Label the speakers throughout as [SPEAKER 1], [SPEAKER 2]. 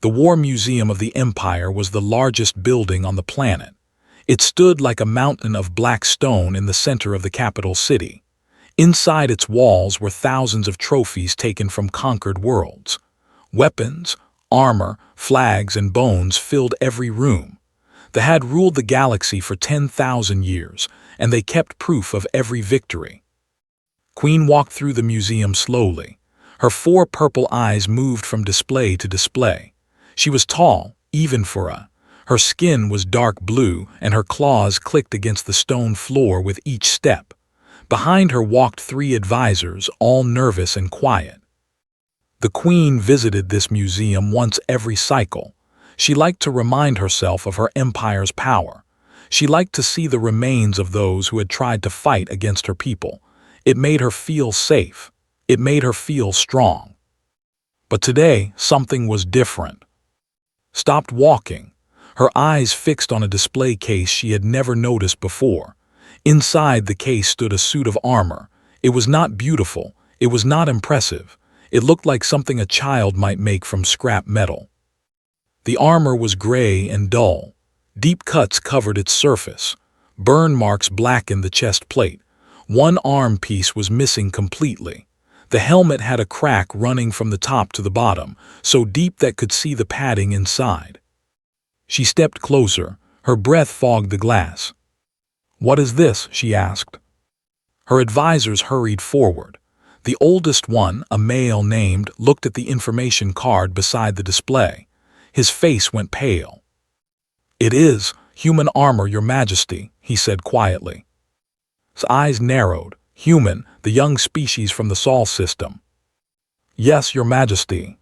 [SPEAKER 1] The War Museum of the Empire was the largest building on the planet. It stood like a mountain of black stone in the center of the capital city. Inside its walls were thousands of trophies taken from conquered worlds. Weapons, armor, flags, and bones filled every room. They had ruled the galaxy for 10,000 years, and they kept proof of every victory. Queen walked through the museum slowly. Her 4 purple eyes moved from display to display. She was tall, even for a. Her skin was dark blue, and her claws clicked against the stone floor with each step. Behind her walked 3 advisors, all nervous and quiet. The Queen visited this museum once every cycle. She liked to remind herself of her empire's power. She liked to see the remains of those who had tried to fight against her people. It made her feel safe. It made her feel strong. But today, something was different. Stopped walking, her eyes fixed on a display case she had never noticed before. Inside the case stood a suit of armor. It was not beautiful. It was not impressive. It looked like something a child might make from scrap metal. The armor was gray and dull. Deep cuts covered its surface. Burn marks blackened the chest plate. One arm piece was missing completely. The helmet had a crack running from the top to the bottom, so deep that could see the padding inside. She stepped closer. Her breath fogged the glass. "What is this?" she asked. Her advisors hurried forward. The oldest one, a male named, looked at the information card beside the display. His face went pale. "It is human armor, Your Majesty," he said quietly. His eyes narrowed. "Human, the young species from the Sol system." "Yes, Your Majesty."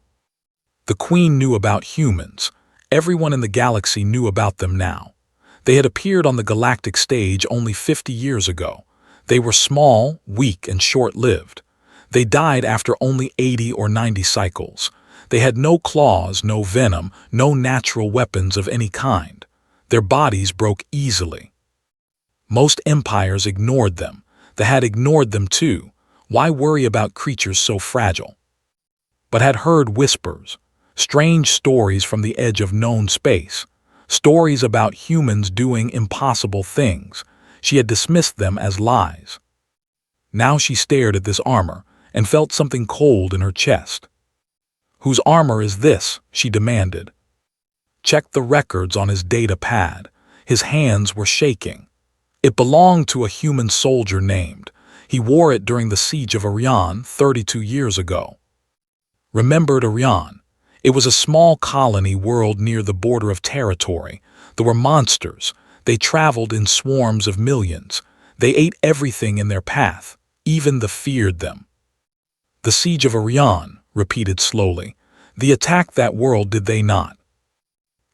[SPEAKER 1] The Queen knew about humans. Everyone in the galaxy knew about them now. They had appeared on the galactic stage only 50 years ago. They were small, weak, and short-lived. They died after only 80 or 90 cycles. They had no claws, no venom, no natural weapons of any kind. Their bodies broke easily. Most empires ignored them. They had ignored them too. Why worry about creatures so fragile? But had heard whispers, strange stories from the edge of known space, stories about humans doing impossible things. She had dismissed them as lies. Now she stared at this armor and felt something cold in her chest. "Whose armor is this?" she demanded. Checked the records on his data pad. His hands were shaking. It belonged to a human soldier named. He wore it during the siege of Orion 32 years ago. Remembered Orion? It was a small colony world near the border of territory. There were monsters. They traveled in swarms of millions. They ate everything in their path, even the feared them. "The siege of Orion," repeated slowly. "They attacked that world, did they not?"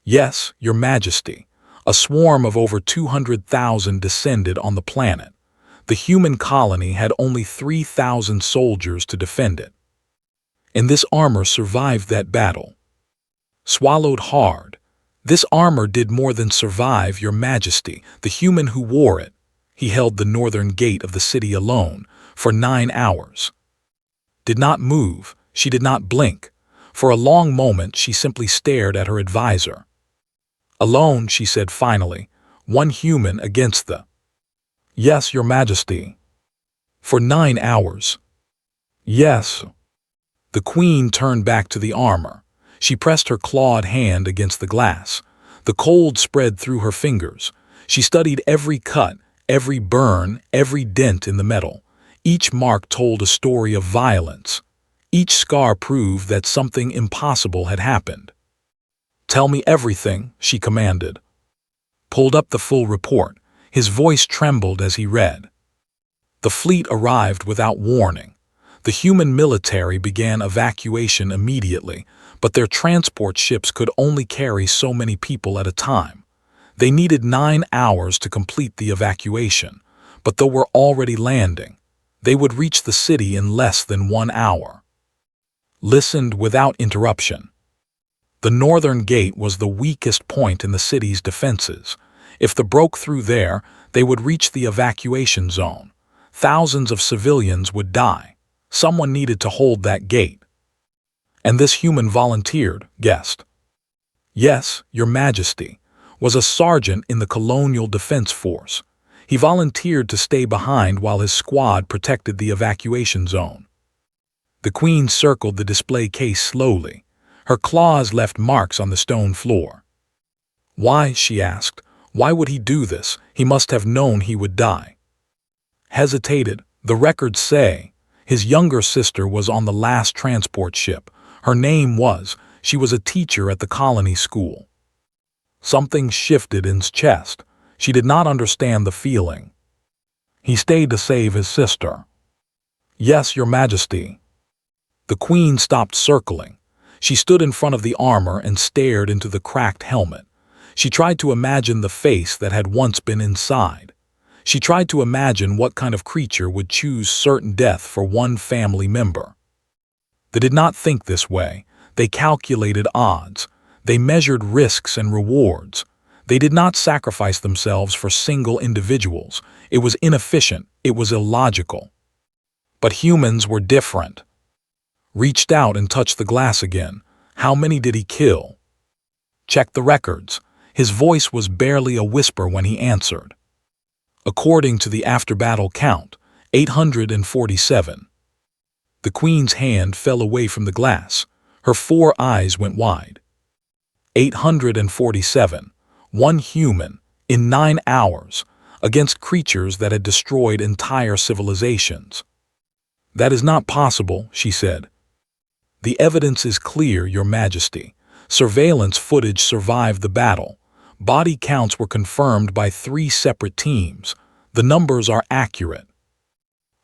[SPEAKER 1] "Yes, Your Majesty." A swarm of over 200,000 descended on the planet. The human colony had only 3,000 soldiers to defend it. And this armor survived that battle. Swallowed hard. This armor did more than survive, Your Majesty. The human who wore it, he held the northern gate of the city alone for 9 hours. Did not move. She did not blink. For a long moment she simply stared at her advisor. "Alone," she said finally, "one human against the—" "Yes, Your Majesty." "For 9 hours." "Yes." The Queen turned back to the armor. She pressed her clawed hand against the glass. The cold spread through her fingers. She studied every cut, every burn, every dent in the metal. Each mark told a story of violence. Each scar proved that something impossible had happened. "Tell me everything," she commanded. Pulled up the full report. His voice trembled as he read. The fleet arrived without warning. The human military began evacuation immediately, but their transport ships could only carry so many people at a time. They needed 9 hours to complete the evacuation, but they were already landing. They would reach the city in less than 1 hour. Listened without interruption. The northern gate was the weakest point in the city's defenses. If they broke through there, they would reach the evacuation zone. Thousands of civilians would die. Someone needed to hold that gate. And this human volunteered, guessed. Yes, Your Majesty, was a sergeant in the Colonial Defense Force. He volunteered to stay behind while his squad protected the evacuation zone. The Queen circled the display case slowly. Her claws left marks on the stone floor. Why, she asked, why would he do this? He must have known he would die. Hesitated. The records say his younger sister was on the last transport ship. Her name was, she was a teacher at the colony school. Something shifted in his chest. She did not understand the feeling. He stayed to save his sister. Yes, Your Majesty. The Queen stopped circling. She stood in front of the armor and stared into the cracked helmet. She tried to imagine the face that had once been inside. She tried to imagine what kind of creature would choose certain death for one family member. They did not think this way. They calculated odds. They measured risks and rewards. They did not sacrifice themselves for single individuals. It was inefficient. It was illogical. But humans were different. Reached out and touched the glass again. How many did he kill? Checked the records. His voice was barely a whisper when he answered. According to the after-battle count, 847. The Queen's hand fell away from the glass. Her 4 eyes went wide. 847. One human, in 9 hours, against creatures that had destroyed entire civilizations. That is not possible, she said. The evidence is clear, Your Majesty. Surveillance footage survived the battle. Body counts were confirmed by 3 separate teams. The numbers are accurate.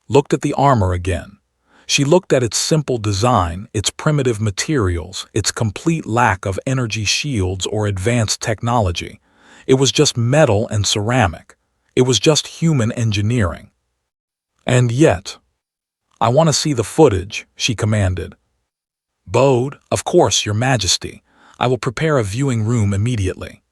[SPEAKER 1] Looked at the armor again. She looked at its simple design, its primitive materials, its complete lack of energy shields or advanced technology. It was just metal and ceramic. It was just human engineering. And yet, I want to see the footage, she commanded. Bode, of course, Your Majesty. I will prepare a viewing room immediately.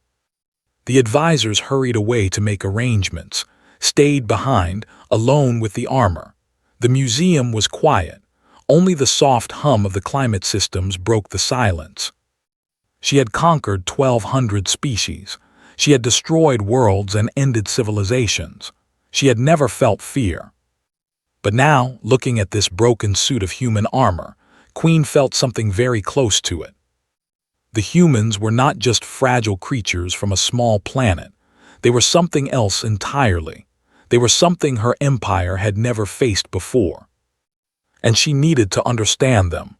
[SPEAKER 1] The advisors hurried away to make arrangements, stayed behind, alone with the armor. The museum was quiet. Only the soft hum of the climate systems broke the silence. She had conquered 1,200 species. She had destroyed worlds and ended civilizations. She had never felt fear. But now, looking at this broken suit of human armor, Queen felt something very close to it. The humans were not just fragile creatures from a small planet. They were something else entirely. They were something her empire had never faced before. And she needed to understand them.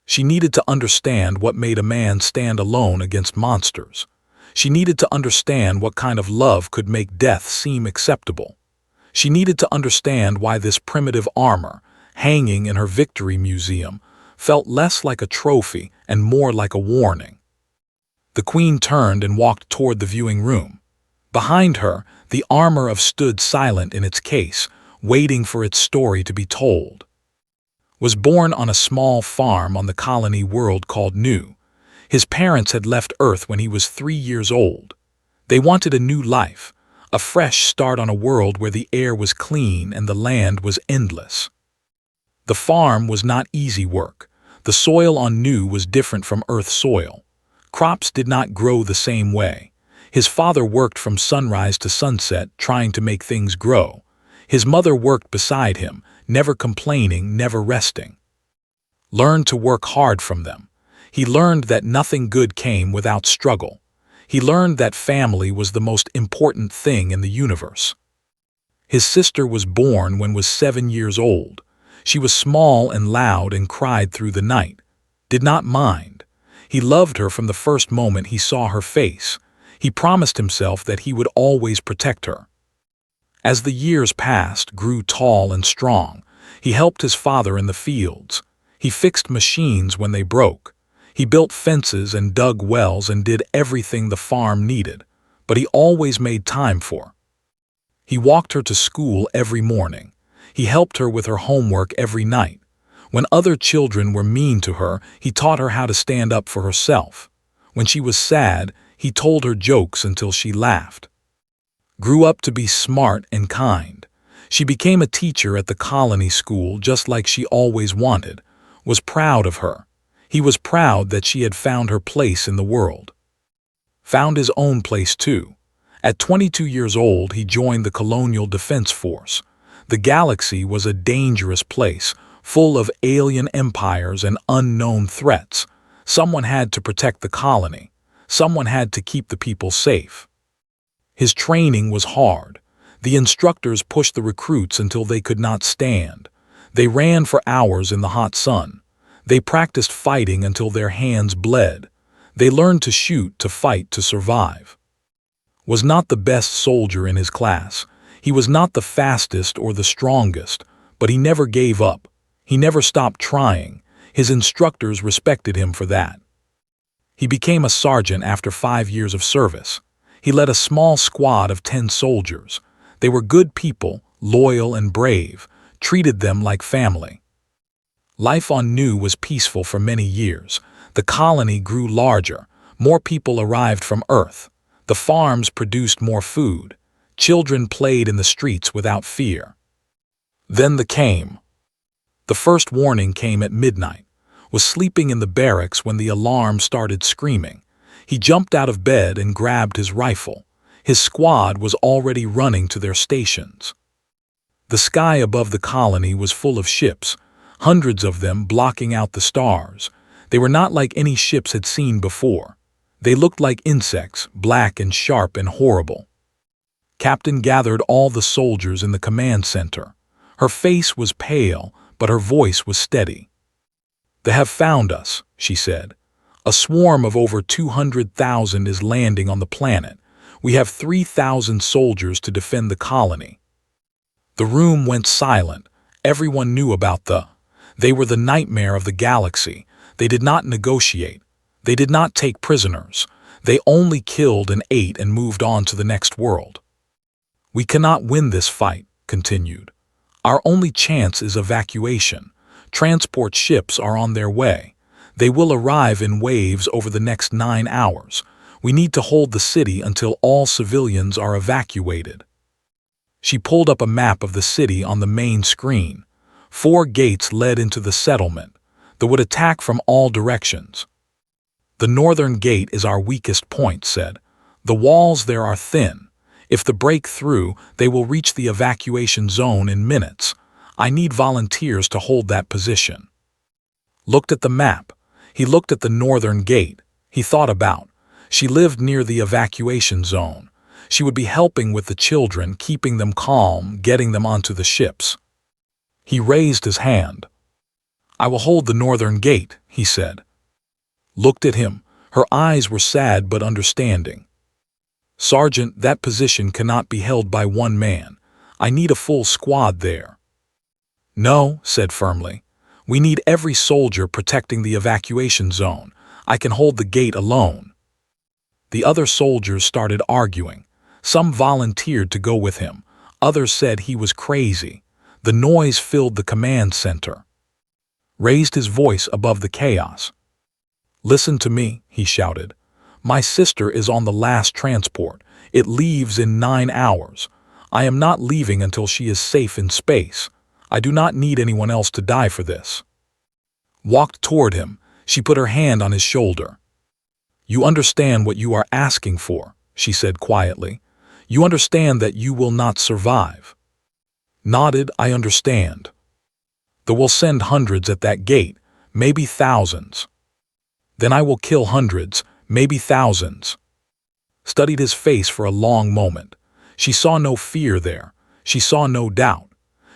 [SPEAKER 1] She needed to understand what made a man stand alone against monsters. She needed to understand what kind of love could make death seem acceptable. She needed to understand why this primitive armor, hanging in her Victory Museum, felt less like a trophy and more like a warning. The Queen turned and walked toward the viewing room. Behind her, the armor stood silent in its case, waiting for its story to be told. Was born on a small farm on the colony world called New. His parents had left Earth when he was 3 years old. They wanted a new life, a fresh start on a world where the air was clean and the land was endless. The farm was not easy work. The soil on New was different from Earth soil. Crops did not grow the same way. His father worked from sunrise to sunset, trying to make things grow. His mother worked beside him, never complaining, never resting. Learned to work hard from them. He learned that nothing good came without struggle. He learned that family was the most important thing in the universe. His sister was born when was 7 years old. She was small and loud and cried through the night. Did not mind. He loved her from the first moment he saw her face. He promised himself that he would always protect her. As the years passed, grew tall and strong. He helped his father in the fields. He fixed machines when they broke. He built fences and dug wells and did everything the farm needed, but he always made time for her. He walked her to school every morning. He helped her with her homework every night. When other children were mean to her, he taught her how to stand up for herself. When she was sad, he told her jokes until she laughed. Grew up to be smart and kind. She became a teacher at the colony school just like she always wanted, was proud of her. He was proud that she had found her place in the world. Found his own place too. At 22 years old, he joined the Colonial Defense Force. The galaxy was a dangerous place, full of alien empires and unknown threats. Someone had to protect the colony. Someone had to keep the people safe. His training was hard. The instructors pushed the recruits until they could not stand. They ran for hours in the hot sun. They practiced fighting until their hands bled. They learned to shoot, to fight, to survive. Was not the best soldier in his class. He was not the fastest or the strongest, but he never gave up. He never stopped trying. His instructors respected him for that. He became a sergeant after 5 years of service. He led a small squad of 10 soldiers. They were good people, loyal and brave, treated them like family. Life on Nu was peaceful for many years. The colony grew larger. More people arrived from Earth. The farms produced more food. Children played in the streets without fear. Then the first warning came at midnight. Was sleeping in the barracks when the alarm started screaming. He jumped out of bed and grabbed his rifle. His squad was already running to their stations. The sky above the colony was full of ships, hundreds of them blocking out the stars. They were not like any ships had seen before. They looked like insects, black and sharp and horrible. Captain gathered all the soldiers in the command center. Her face was pale, but her voice was steady. "They have found us," she said. "A swarm of over 200,000 is landing on the planet. We have 3,000 soldiers to defend the colony." The room went silent. Everyone knew about They were the nightmare of the galaxy. They did not negotiate. They did not take prisoners. They only killed and ate and moved on to the next world. "We cannot win this fight," continued. "Our only chance is evacuation. Transport ships are on their way. They will arrive in waves over the next 9 hours. We need to hold the city until all civilians are evacuated." She pulled up a map of the city on the main screen. 4 gates led into the settlement. They would attack from all directions. "The northern gate is our weakest point," said. "The walls there are thin. If they break through, they will reach the evacuation zone in minutes. I need volunteers to hold that position." Looked at the map. He looked at the northern gate. He thought about. She lived near the evacuation zone. She would be helping with the children, keeping them calm, getting them onto the ships. He raised his hand. "I will hold the northern gate," he said. Looked at him. Her eyes were sad but understanding. "Sergeant, that position cannot be held by one man. I need a full squad there." "No," said firmly. "We need every soldier protecting the evacuation zone. I can hold the gate alone." The other soldiers started arguing. Some volunteered to go with him. Others said he was crazy. The noise filled the command center. Raised his voice above the chaos. "Listen to me," he shouted. "My sister is on the last transport. It leaves in 9 hours. I am not leaving until she is safe in space. I do not need anyone else to die for this." Walked toward him. She put her hand on his shoulder. "You understand what you are asking for," she said quietly. "You understand that you will not survive." Nodded. "I understand." "They will send hundreds at that gate, maybe thousands. Then I will kill hundreds, maybe thousands." Studied his face for a long moment. She saw no fear there. She saw no doubt.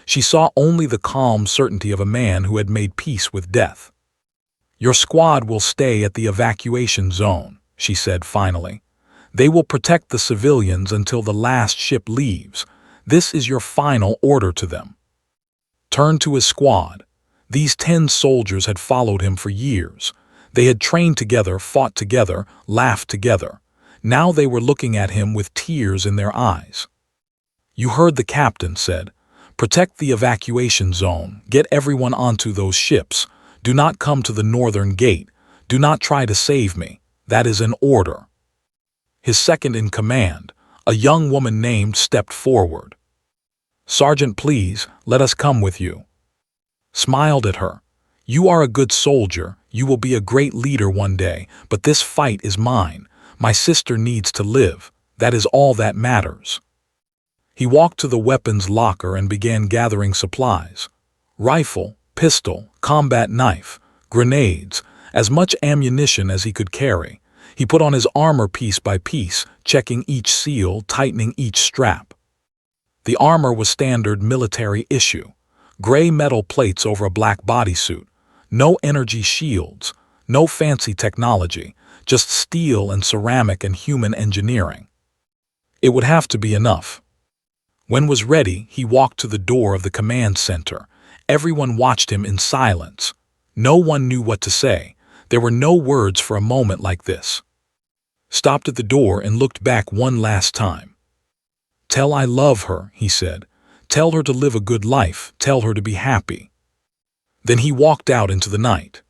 [SPEAKER 1] She saw only the calm certainty of a man who had made peace with death. "Your squad will stay at the evacuation zone," she said finally. "They will protect the civilians until the last ship leaves. This is your final order to them." Turned to his squad. These 10 soldiers had followed him for years. They had trained together, fought together, laughed together. Now they were looking at him with tears in their eyes. "You heard the captain said. Protect the evacuation zone. Get everyone onto those ships. Do not come to the northern gate. Do not try to save me. That is an order." His second in command, a young woman named, stepped forward. "Sergeant, please, let us come with you." Smiled at her. "You are a good soldier. You will be a great leader one day, but this fight is mine. My sister needs to live. That is all that matters." He walked to the weapons locker and began gathering supplies. Rifle, pistol, combat knife, grenades, as much ammunition as he could carry. He put on his armor piece by piece, checking each seal, tightening each strap. The armor was standard military issue. Gray metal plates over a black bodysuit. No energy shields. No fancy technology. Just steel and ceramic and human engineering. It would have to be enough. When was ready, he walked to the door of the command center. Everyone watched him in silence. No one knew what to say. There were no words for a moment like this. Stopped at the door and looked back one last time. "Tell I love her," he said. "Tell her to live a good life. Tell her to be happy." Then he walked out into the night.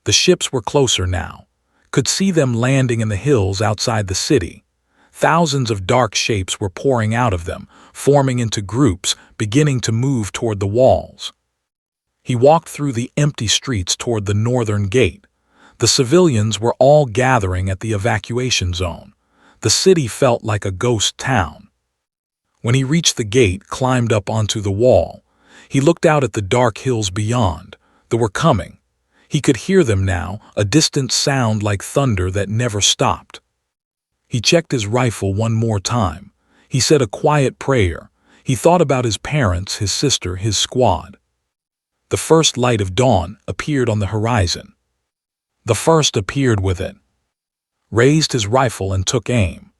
[SPEAKER 1] The ships were closer now. Could see them landing in the hills outside the city. Thousands of dark shapes were pouring out of them, forming into groups, beginning to move toward the walls. He walked through the empty streets toward the northern gate. The civilians were all gathering at the evacuation zone. The city felt like a ghost town. When he reached the gate, climbed up onto the wall, he looked out at the dark hills beyond. They were coming. He could hear them now, a distant sound like thunder that never stopped. He checked his rifle one more time. He said a quiet prayer. He thought about his parents, his sister, his squad. The first light of dawn appeared on the horizon. The first appeared with it. Raised his rifle and took aim.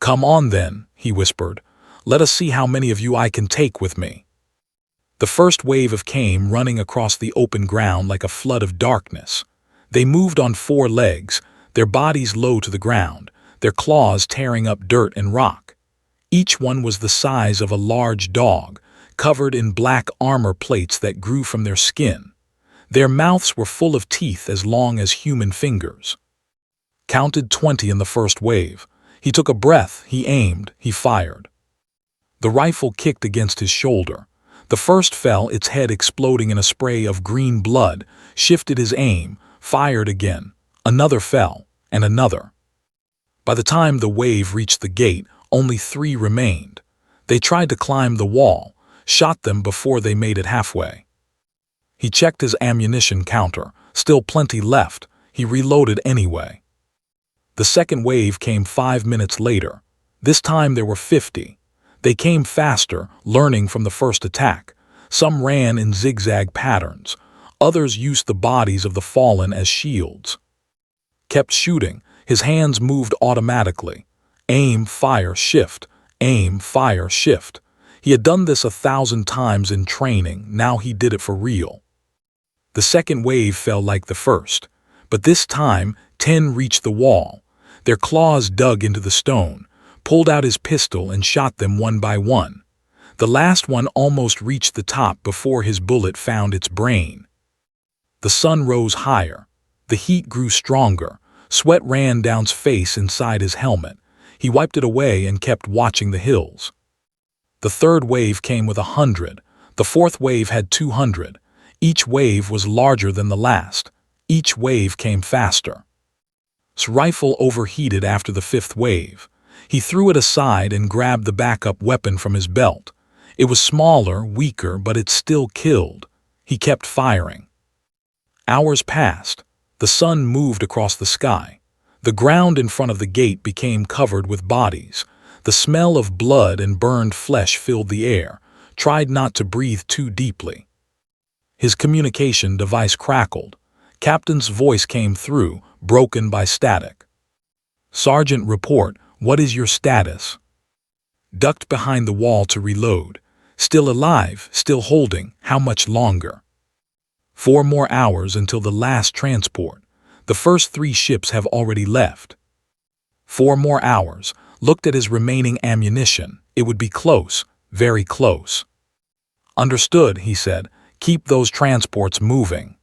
[SPEAKER 1] "Come on then," he whispered. "Let us see how many of you I can take with me." The first wave of came running across the open ground like a flood of darkness. They moved on 4 legs, their bodies low to the ground, their claws tearing up dirt and rock. Each one was the size of a large dog, covered in black armor plates that grew from their skin. Their mouths were full of teeth as long as human fingers. Counted 20 in the first wave. He took a breath, he aimed, he fired. The rifle kicked against his shoulder. The first fell, its head exploding in a spray of green blood, shifted his aim, fired again. Another fell, and another. By the time the wave reached the gate, only 3 remained. They tried to climb the wall, shot them before they made it halfway. He checked his ammunition counter, still plenty left. He reloaded anyway. The second wave came 5 minutes later. This time there were 50. They came faster, learning from the first attack. Some ran in zigzag patterns. Others used the bodies of the fallen as shields. Kept shooting. His hands moved automatically. Aim, fire, shift. Aim, fire, shift. He had done this 1,000 times in training. Now he did it for real. The second wave fell like the first. But this time, 10 reached the wall. Their claws dug into the stone, pulled out his pistol and shot them one by one. The last one almost reached the top before his bullet found its brain. The sun rose higher. The heat grew stronger. Sweat ran down his face inside his helmet. He wiped it away and kept watching the hills. The third wave came with 100. The fourth wave had 200. Each wave was larger than the last. Each wave came faster. His rifle overheated after the 5th wave. He threw it aside and grabbed the backup weapon from his belt. It was smaller, weaker, but it still killed. He kept firing. Hours passed. The sun moved across the sky. The ground in front of the gate became covered with bodies. The smell of blood and burned flesh filled the air. Tried not to breathe too deeply. His communication device crackled. Captain's voice came through, broken by static. "Sergeant, report. What is your status?" Ducked behind the wall to reload. "Still alive, still holding. How much longer?" 4 more hours until the last transport. The first 3 ships have already left. 4 more hours. Looked at his remaining ammunition. It would be close, very close. "Understood," he said. "Keep those transports moving."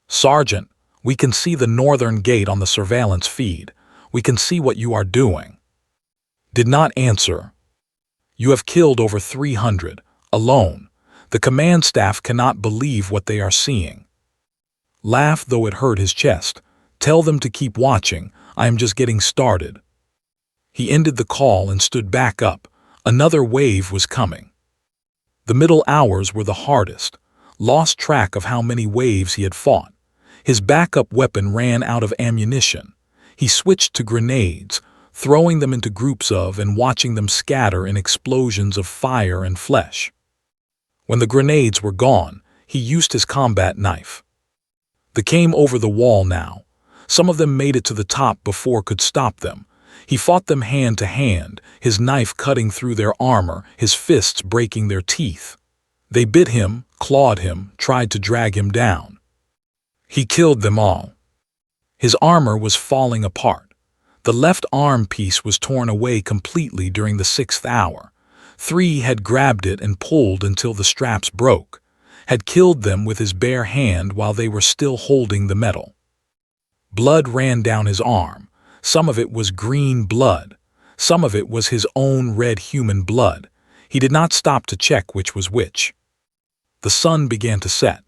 [SPEAKER 1] "Sergeant, we can see the northern gate on the surveillance feed. We can see what you are doing." Did not answer. "You have killed over 300, alone. The command staff cannot believe what they are seeing." Laughed though it hurt his chest. "Tell them to keep watching. I am just getting started." He ended the call and stood back up. Another wave was coming. The middle hours were the hardest. Lost track of how many waves he had fought. His backup weapon ran out of ammunition. He switched to grenades, throwing them into groups of and watching them scatter in explosions of fire and flesh. When the grenades were gone, he used his combat knife. They came over the wall now. Some of them made it to the top before could stop them. He fought them hand to hand, his knife cutting through their armor, his fists breaking their teeth. They bit him, clawed him, tried to drag him down. He killed them all. His armor was falling apart. The left arm piece was torn away completely during the 6th hour. 3 had grabbed it and pulled until the straps broke, had killed them with his bare hand while they were still holding the metal. Blood ran down his arm. Some of it was green blood. Some of it was his own red human blood. He did not stop to check which was which. The sun began to set.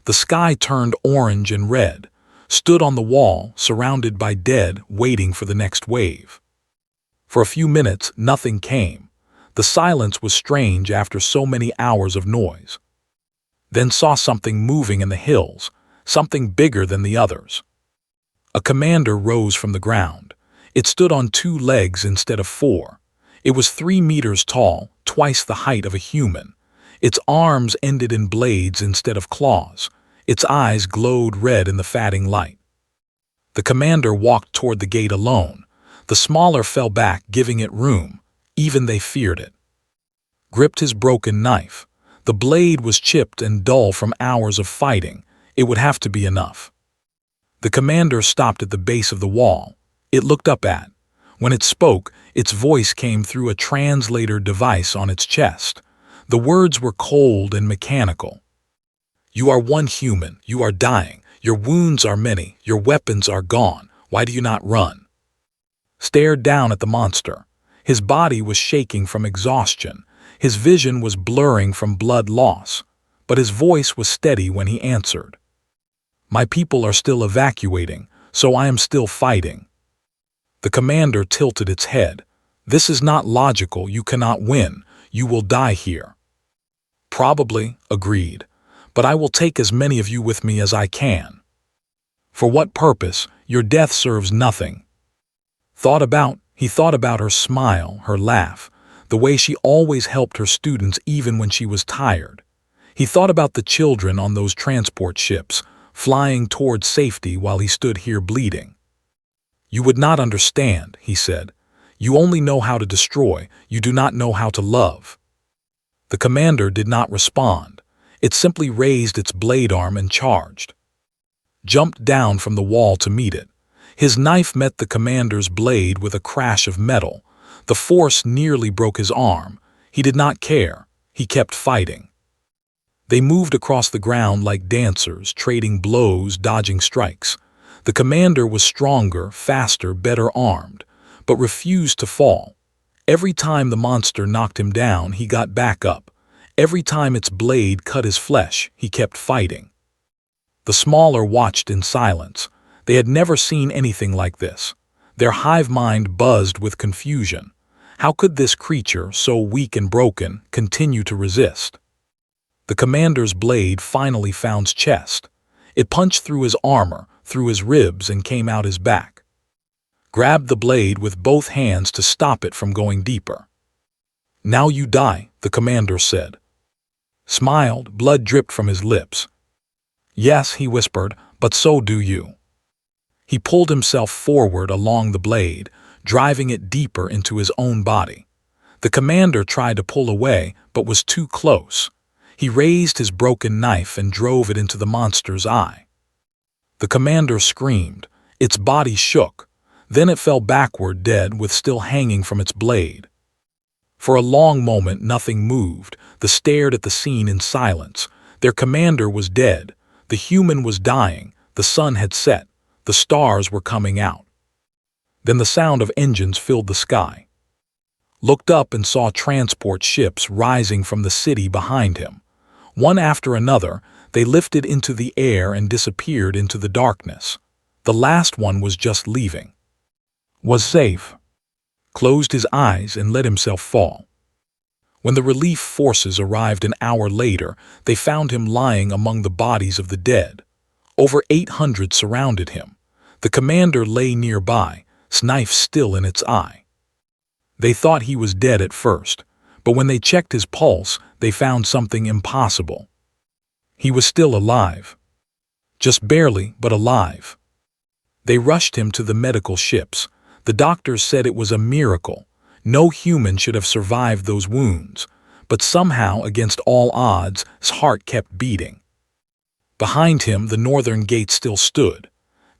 [SPEAKER 1] The sky turned orange and red, stood on the wall, surrounded by dead, waiting for the next wave. For a few minutes, nothing came. The silence was strange after so many hours of noise. Then saw something moving in the hills, something bigger than the others. A commander rose from the ground. It stood on 2 legs instead of 4. It was 3 meters tall, twice the height of a human. Its arms ended in blades instead of claws. Its eyes glowed red in the fading light. The commander walked toward the gate alone. The smaller fell back, giving it room. Even they feared it. Gripped his broken knife. The blade was chipped and dull from hours of fighting. It would have to be enough. The commander stopped at the base of the wall. It looked up at. When it spoke, its voice came through a translator device on its chest. The words were cold and mechanical. "You are one human. You are dying. Your wounds are many. Your weapons are gone. Why do you not run?" Stared down at the monster. His body was shaking from exhaustion. His vision was blurring from blood loss. But his voice was steady when he answered. "My people are still evacuating, so I am still fighting." The commander tilted its head. "This is not logical. You cannot win. You will die here." "Probably," agreed. "But I will take as many of you with me as I can." "For what purpose? Your death serves nothing." He thought about her smile, her laugh, the way she always helped her students even when she was tired. He thought about the children on those transport ships, flying toward safety while he stood here bleeding. "You would not understand," he said. "You only know how to destroy. You do not know how to love." The commander did not respond. It simply raised its blade arm and charged. Jumped down from the wall to meet it. His knife met the commander's blade with a crash of metal. The force nearly broke his arm. He did not care. He kept fighting. They moved across the ground like dancers, trading blows, dodging strikes. The commander was stronger, faster, better armed, but refused to fall. Every time the monster knocked him down, he got back up. Every time its blade cut his flesh, he kept fighting. The smaller watched in silence. They had never seen anything like this. Their hive mind buzzed with confusion. How could this creature, so weak and broken, continue to resist? The commander's blade finally found his chest. It punched through his armor, through his ribs, and came out his back. Grabbed the blade with both hands to stop it from going deeper. "Now you die," the commander said. Smiled, blood dripped from his lips. "Yes," he whispered, "but so do you." He pulled himself forward along the blade, driving it deeper into his own body. The commander tried to pull away, but was too close. He raised his broken knife and drove it into the monster's eye. The commander screamed. Its body shook. Then it fell backward dead with still hanging from its blade. For a long moment nothing moved. They stared at the scene in silence. Their commander was dead. The human was dying. The sun had set. The stars were coming out. Then the sound of engines filled the sky. Looked up and saw transport ships rising from the city behind him. One after another, They lifted into the air and disappeared into the darkness. The last one was just leaving. Was safe. Closed his eyes and let himself fall. When the relief forces arrived an hour later, they found him lying among the bodies of the dead. Over 800 surrounded him. The commander lay nearby, knife still in its eye. They thought he was dead at first, but when they checked his pulse, they found something impossible. He was still alive. Just barely, but alive. They rushed him to the medical ships. The doctors said it was a miracle. No human should have survived those wounds, but somehow, against all odds, his heart kept beating. Behind him, the northern gate still stood,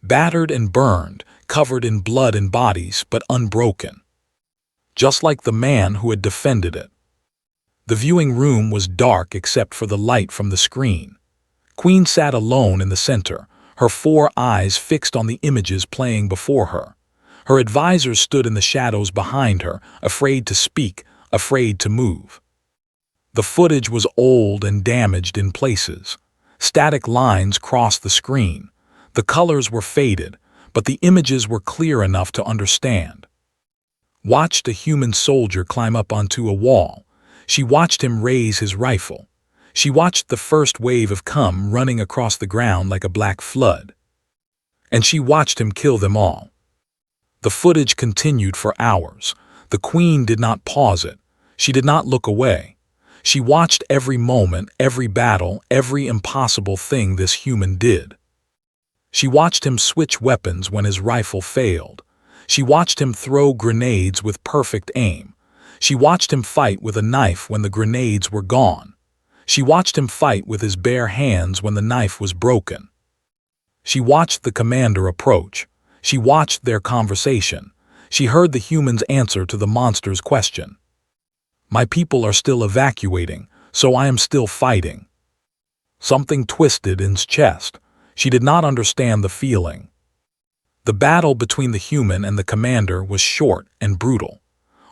[SPEAKER 1] battered and burned, covered in blood and bodies, but unbroken. Just like the man who had defended it. The viewing room was dark except for the light from the screen. Queen sat alone in the center, her 4 eyes fixed on the images playing before her. Her advisors stood in the shadows behind her, afraid to speak, afraid to move. The footage was old and damaged in places. Static lines crossed the screen. The colors were faded, but the images were clear enough to understand. Watched a human soldier climb up onto a wall. She watched him raise his rifle. She watched the first wave of cum running across the ground like a black flood. And she watched him kill them all. The footage continued for hours. The Queen did not pause it. She did not look away. She watched every moment, every battle, every impossible thing this human did. She watched him switch weapons when his rifle failed. She watched him throw grenades with perfect aim. She watched him fight with a knife when the grenades were gone. She watched him fight with his bare hands when the knife was broken. She watched the commander approach. She watched their conversation. She heard the human's answer to the monster's question. My people are still evacuating, so I am still fighting. Something twisted in his chest. She did not understand the feeling. The battle between the human and the commander was short and brutal.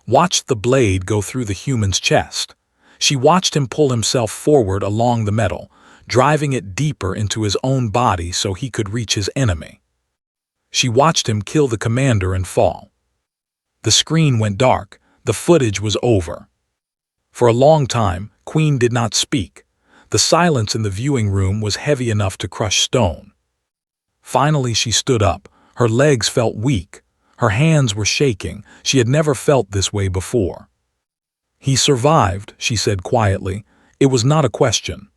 [SPEAKER 1] Watched the blade go through the human's chest. She watched him pull himself forward along the metal, driving it deeper into his own body so he could reach his enemy. She watched him kill the commander and fall. The screen went dark. The footage was over. For a long time, Queen did not speak. The silence in the viewing room was heavy enough to crush stone. Finally, she stood up. Her legs felt weak. Her hands were shaking. She had never felt this way before. He survived, she said quietly. It was not a question.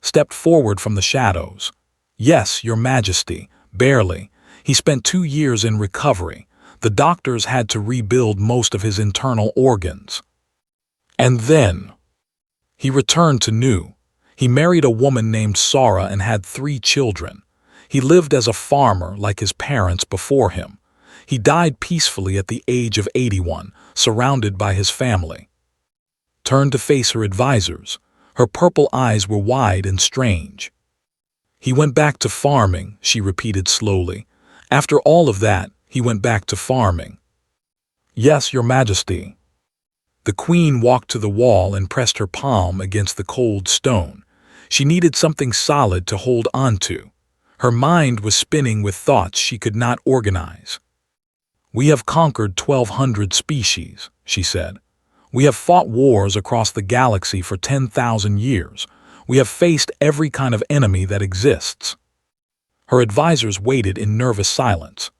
[SPEAKER 1] Stepped forward from the shadows. Yes, Your Majesty, barely. He spent 2 years in recovery. The doctors had to rebuild most of his internal organs. And then he returned to Nu. He married a woman named Sara and had 3 children. He lived as a farmer like his parents before him. He died peacefully at the age of 81, surrounded by his family. Turned to face her advisors. Her purple eyes were wide and strange. He went back to farming, she repeated slowly. After all of that, he went back to farming. Yes, Your Majesty. The Queen walked to the wall and pressed her palm against the cold stone. She needed something solid to hold onto. Her mind was spinning with thoughts she could not organize. We have conquered 1,200 species, she said. We have fought wars across the galaxy for 10,000 years. We have faced every kind of enemy that exists. Her advisors waited in nervous silence.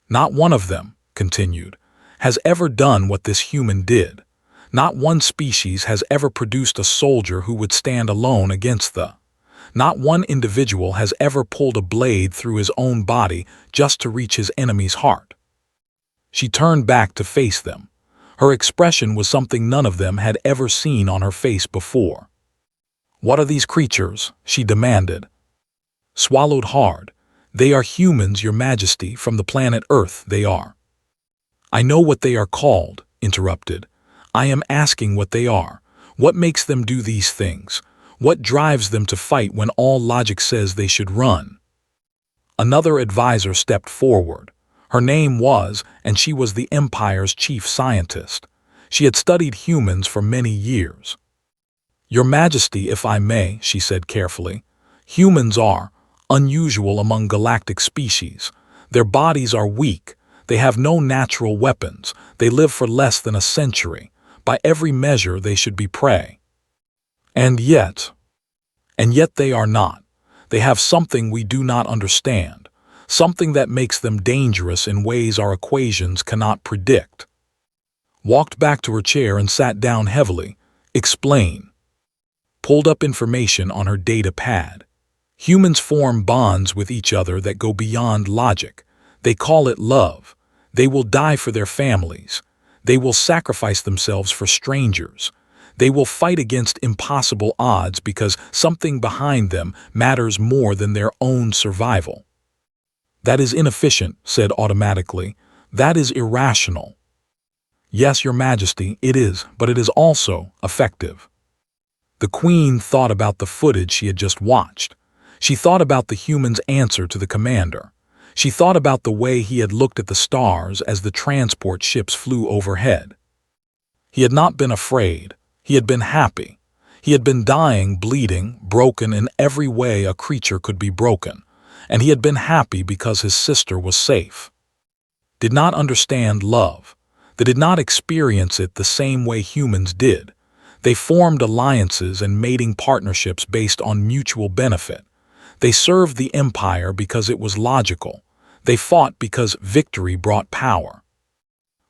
[SPEAKER 1] Not one of them, continued, has ever done what this human did. Not one species has ever produced a soldier who would stand alone against the. Not one individual has ever pulled a blade through his own body just to reach his enemy's heart. She turned back to face them. Her expression was something none of them had ever seen on her face before. What are these creatures? She demanded. Swallowed hard. They are humans, Your Majesty, from the planet Earth, they are. I know what they are called, interrupted. I am asking what they are. What makes them do these things? What drives them to fight when all logic says they should run? Another advisor stepped forward. Her name was, and she was the Empire's chief scientist. She had studied humans for many years. Your Majesty, if I may, she said carefully, humans are unusual among galactic species. Their bodies are weak. They have no natural weapons. They live for less than a century. By every measure, they should be prey. And yet they are not. They have something we do not understand, something that makes them dangerous in ways our equations cannot predict. Walked back to her chair and sat down heavily. Explain. Pulled up information on her data pad. Humans form bonds with each other that go beyond logic. They call it love. They will die for their families. They will sacrifice themselves for strangers. They will fight against impossible odds because something behind them matters more than their own survival. That is inefficient, said automatically. That is irrational. Yes, Your Majesty, it is, but it is also effective. The Queen thought about the footage she had just watched. She thought about the human's answer to the commander. She thought about the way he had looked at the stars as the transport ships flew overhead. He had not been afraid. He had been happy. He had been dying, bleeding, broken in every way a creature could be broken, and he had been happy because his sister was safe. Did not understand love. They did not experience it the same way humans did. They formed alliances and mating partnerships based on mutual benefit. They served the empire because it was logical. They fought because victory brought power.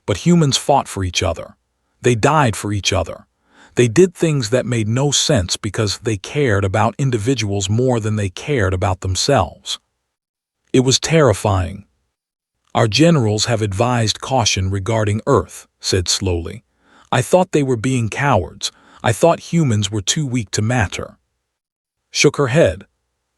[SPEAKER 1] But humans fought for each other. They died for each other. They did things that made no sense because they cared about individuals more than they cared about themselves. It was terrifying. Our generals have advised caution regarding Earth, said slowly. I thought they were being cowards. I thought humans were too weak to matter. Shook her head.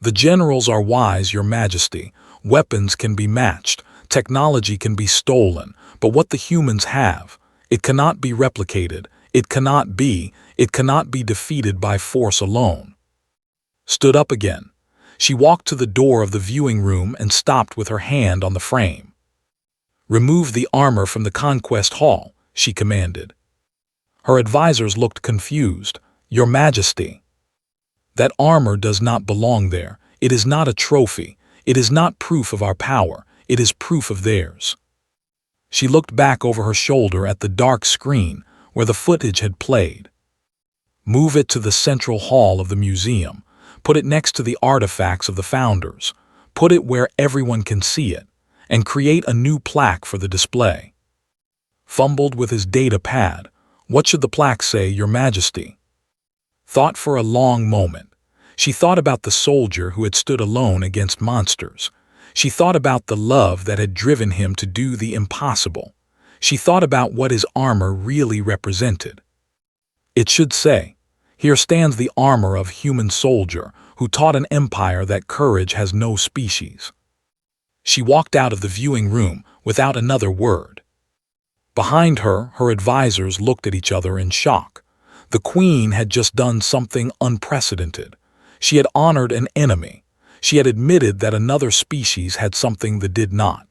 [SPEAKER 1] The generals are wise, Your Majesty. Weapons can be matched. Technology can be stolen. But what the humans have, it cannot be replicated. It cannot be defeated by force alone. Stood up again. She walked to the door of the viewing room and stopped with her hand on the frame. Remove the armor from the conquest hall, she commanded. Her advisors looked confused. Your Majesty. That armor does not belong there. It is not a trophy. It is not proof of our power. It is proof of theirs. She looked back over her shoulder at the dark screen where the footage had played. Move it to the central hall of the museum. Put it next to the artifacts of the founders. Put it where everyone can see it, and create a new plaque for the display. Fumbled with his data pad. What should the plaque say, Your Majesty? Thought for a long moment. She thought about the soldier who had stood alone against monsters. She thought about the love that had driven him to do the impossible. She thought about what his armor really represented. It should say, here stands the armor of human soldier who taught an empire that courage has no species. She walked out of the viewing room without another word. Behind her, her advisors looked at each other in shock. The Queen had just done something unprecedented. She had honored an enemy. She had admitted that another species had something that did not.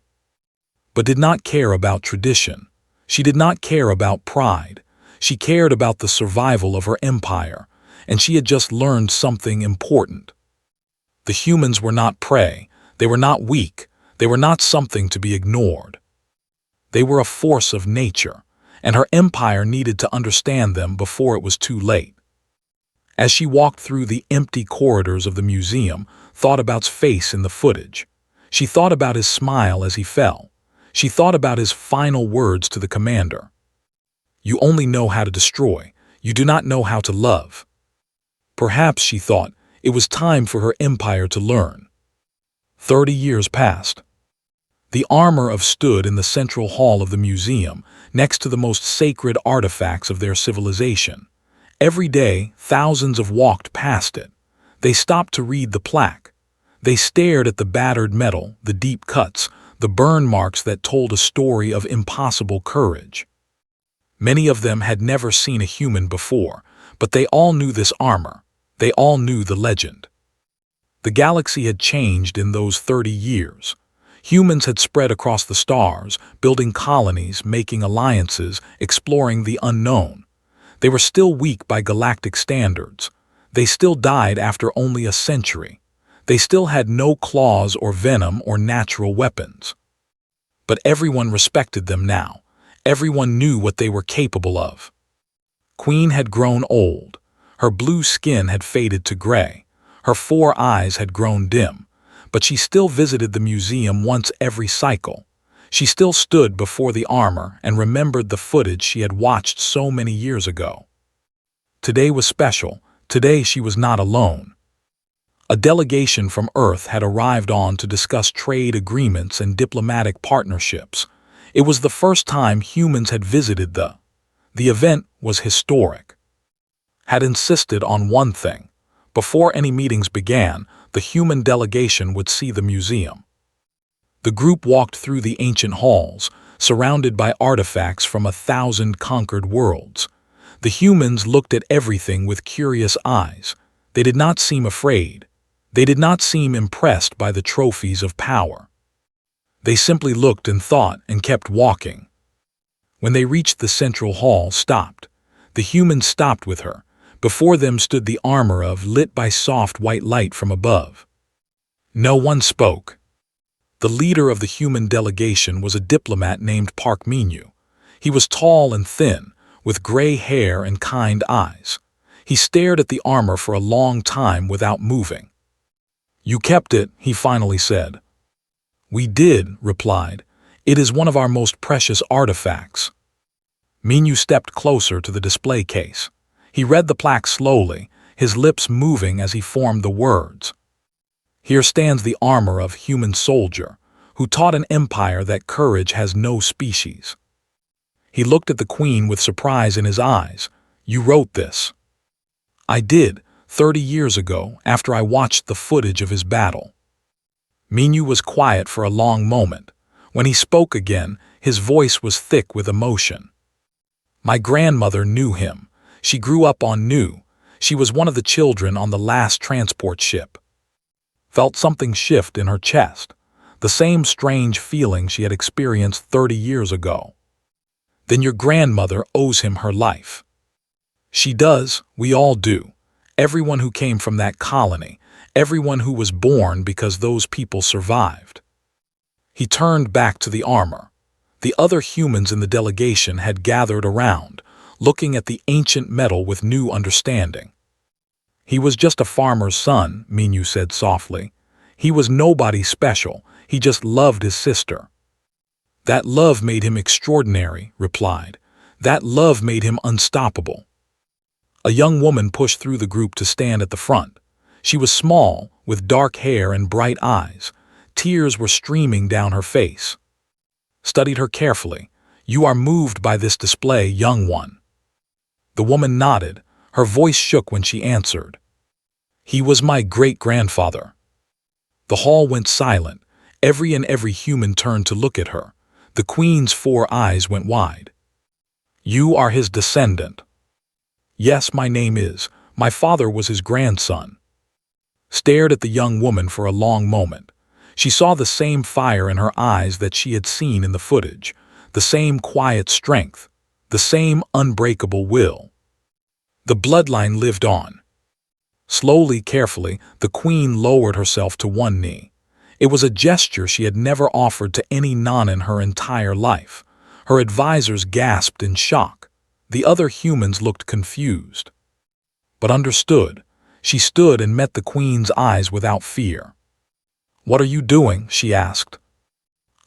[SPEAKER 1] But did not care about tradition. She did not care about pride. She cared about the survival of her empire, and she had just learned something important. The humans were not prey. They were not weak. They were not something to be ignored. They were a force of nature, and her empire needed to understand them before it was too late. As she walked through the empty corridors of the museum, thought about his face in the footage. She thought about his smile as he fell. She thought about his final words to the commander. You only know how to destroy. You do not know how to love. Perhaps, she thought, it was time for her empire to learn. 30 years passed. The armor stood in the central hall of the museum, next to the most sacred artifacts of their civilization. Every day, thousands walked past it. They stopped to read the plaque. They stared at the battered metal, the deep cuts, the burn marks that told a story of impossible courage. Many of them had never seen a human before, but they all knew this armor. They all knew the legend. The galaxy had changed in those 30 years. Humans had spread across the stars, building colonies, making alliances, exploring the unknown. They were still weak by galactic standards. They still died after only a century. They still had no claws or venom or natural weapons. But everyone respected them now. Everyone knew what they were capable of. Queen had grown old. Her blue skin had faded to gray. Her 4 eyes had grown dim. But she still visited the museum once every cycle. She still stood before the armor and remembered the footage she had watched so many years ago. Today was special. Today she was not alone. A delegation from Earth had arrived on to discuss trade agreements and diplomatic partnerships. It was the first time humans had visited The event was historic. Had insisted on one thing. Before any meetings began, the human delegation would see the museum. The group walked through the ancient halls, surrounded by artifacts from 1,000 conquered worlds. The humans looked at everything with curious eyes. They did not seem afraid. They did not seem impressed by the trophies of power. They simply looked and thought and kept walking. When they reached the central hall, stopped. The humans stopped with her. Before them stood the armor lit by soft white light from above. No one spoke. The leader of the human delegation was a diplomat named Park Minyu. He was tall and thin, with gray hair and kind eyes. He stared at the armor for a long time without moving. "You kept it," he finally said. "We did," replied. "It is one of our most precious artifacts." Minyu stepped closer to the display case. He read the plaque slowly, his lips moving as he formed the words. "Here stands the armor of human soldier, who taught an empire that courage has no species." He looked at the queen with surprise in his eyes. "You wrote this?" "I did, 30 years ago, after I watched the footage of his battle." Minyu was quiet for a long moment. When he spoke again, his voice was thick with emotion. "My grandmother knew him. She grew up on Nu. She was one of the children on the last transport ship." Felt something shift in her chest, the same strange feeling she had experienced 30 years ago. "Then your grandmother owes him her life." "She does, we all do. Everyone who came from that colony, everyone who was born because those people survived." He turned back to the armor. The other humans in the delegation had gathered around, looking at the ancient metal with new understanding. "He was just a farmer's son," Minyu said softly. "He was nobody special, he just loved his sister." "That love made him extraordinary," replied. "That love made him unstoppable." A young woman pushed through the group to stand at the front. She was small, with dark hair and bright eyes. Tears were streaming down her face. Studied her carefully. "You are moved by this display, young one." The woman nodded. Her voice shook when she answered. "He was my great-grandfather." The hall went silent. Every human turned to look at her. The queen's 4 eyes went wide. "You are his descendant." "Yes, my name is. My father was his grandson." Stared at the young woman for a long moment. She saw the same fire in her eyes that she had seen in the footage, the same quiet strength, the same unbreakable will. The bloodline lived on. Slowly, carefully, the queen lowered herself to one knee. It was a gesture she had never offered to any non in her entire life. Her advisors gasped in shock. The other humans looked confused, but understood. She stood and met the queen's eyes without fear. "What are you doing?" she asked.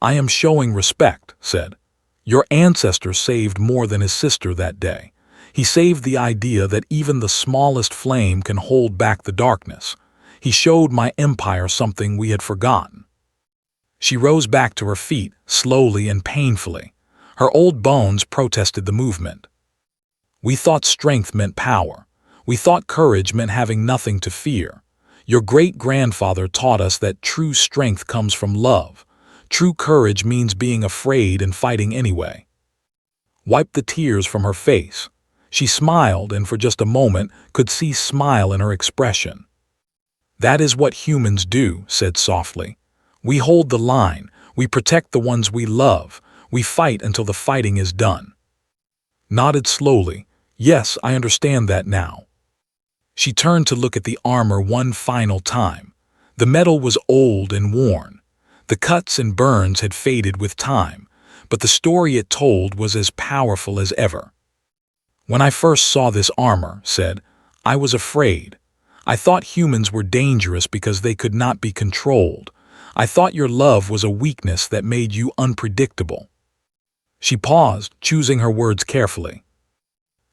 [SPEAKER 1] "I am showing respect," said. "Your ancestor saved more than his sister that day. He saved the idea that even the smallest flame can hold back the darkness. He showed my empire something we had forgotten." She rose back to her feet, slowly and painfully. Her old bones protested the movement. "We thought strength meant power. We thought courage meant having nothing to fear. Your great-grandfather taught us that true strength comes from love. True courage means being afraid and fighting anyway." Wiped the tears from her face. She smiled and for just a moment could see smile in her expression. "That is what humans do," said softly. "We hold the line. We protect the ones we love. We fight until the fighting is done." Nodded slowly. Yes, I understand that now. She turned to look at the armor one final time. The metal was old and worn. The cuts and burns had faded with time, but the story it told was as powerful as ever. When I first saw this armor, said, I was afraid. I thought humans were dangerous because they could not be controlled. I thought your love was a weakness that made you unpredictable. She paused, choosing her words carefully.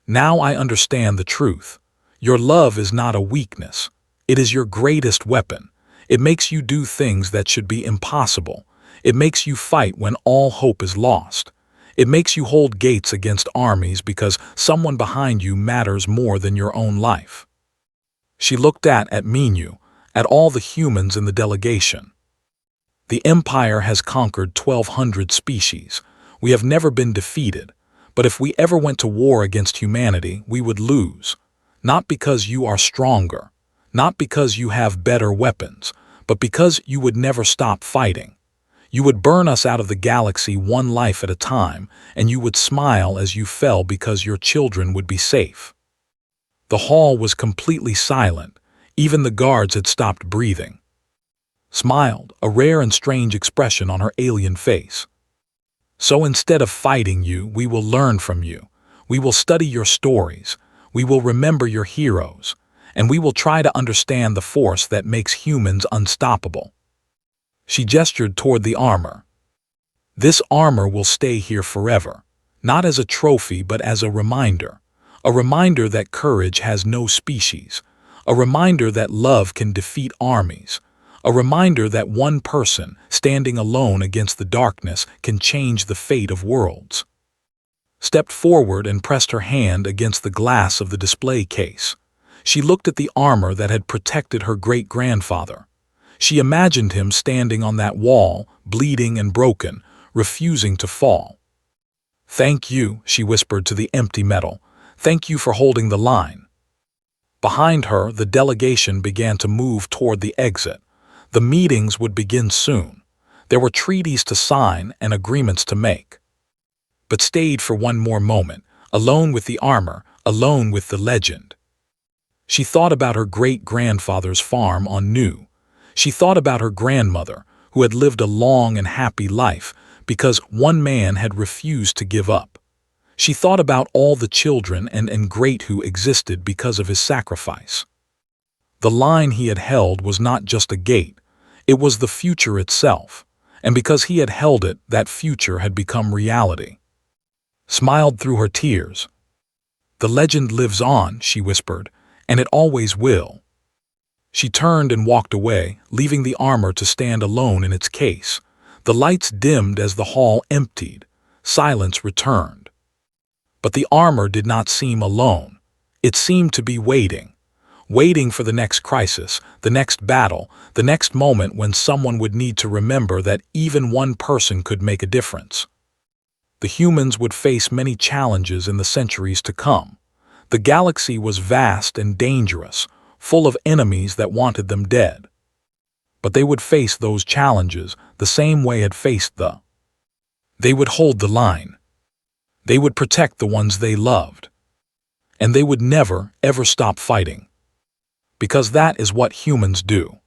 [SPEAKER 1] Now I understand the truth. Your love is not a weakness. It is your greatest weapon. It makes you do things that should be impossible. It makes you fight when all hope is lost. It makes you hold gates against armies because someone behind you matters more than your own life. She looked at Minu, at all the humans in the delegation. The Empire has conquered 1,200 species. We have never been defeated. But if we ever went to war against humanity, we would lose. Not because you are stronger, not because you have better weapons, but because you would never stop fighting. You would burn us out of the galaxy one life at a time, and you would smile as you fell because your children would be safe. The hall was completely silent. Even the guards had stopped breathing. Smiled, a rare and strange expression on her alien face. So instead of fighting you, we will learn from you. We will study your stories. We will remember your heroes. And we will try to understand the force that makes humans unstoppable. She gestured toward the armor. This armor will stay here forever, not as a trophy but as a reminder that courage has no species, a reminder that love can defeat armies, a reminder that one person, standing alone against the darkness, can change the fate of worlds. Stepped forward and pressed her hand against the glass of the display case. She looked at the armor that had protected her great-grandfather. She imagined him standing on that wall, bleeding and broken, refusing to fall. Thank you, she whispered to the empty metal. Thank you for holding the line. Behind her, the delegation began to move toward the exit. The meetings would begin soon. There were treaties to sign and agreements to make. But stayed for one more moment, alone with the armor, alone with the legend. She thought about her great-grandfather's farm on New. She thought about her grandmother, who had lived a long and happy life because one man had refused to give up. She thought about all the children and great who existed because of his sacrifice. The line he had held was not just a gate, it was the future itself, and because he had held it, that future had become reality. Smiled through her tears. The legend lives on, she whispered, and it always will. She turned and walked away, leaving the armor to stand alone in its case. The lights dimmed as the hall emptied. Silence returned. But the armor did not seem alone. It seemed to be waiting for the next crisis, the next battle, the next moment when someone would need to remember that even one person could make a difference. The humans would face many challenges in the centuries to come. The galaxy was vast and dangerous, full of enemies that wanted them dead. But they would face those challenges the same way had faced the. They would hold the line. They would protect the ones they loved. And they would never, ever stop fighting. Because that is what humans do.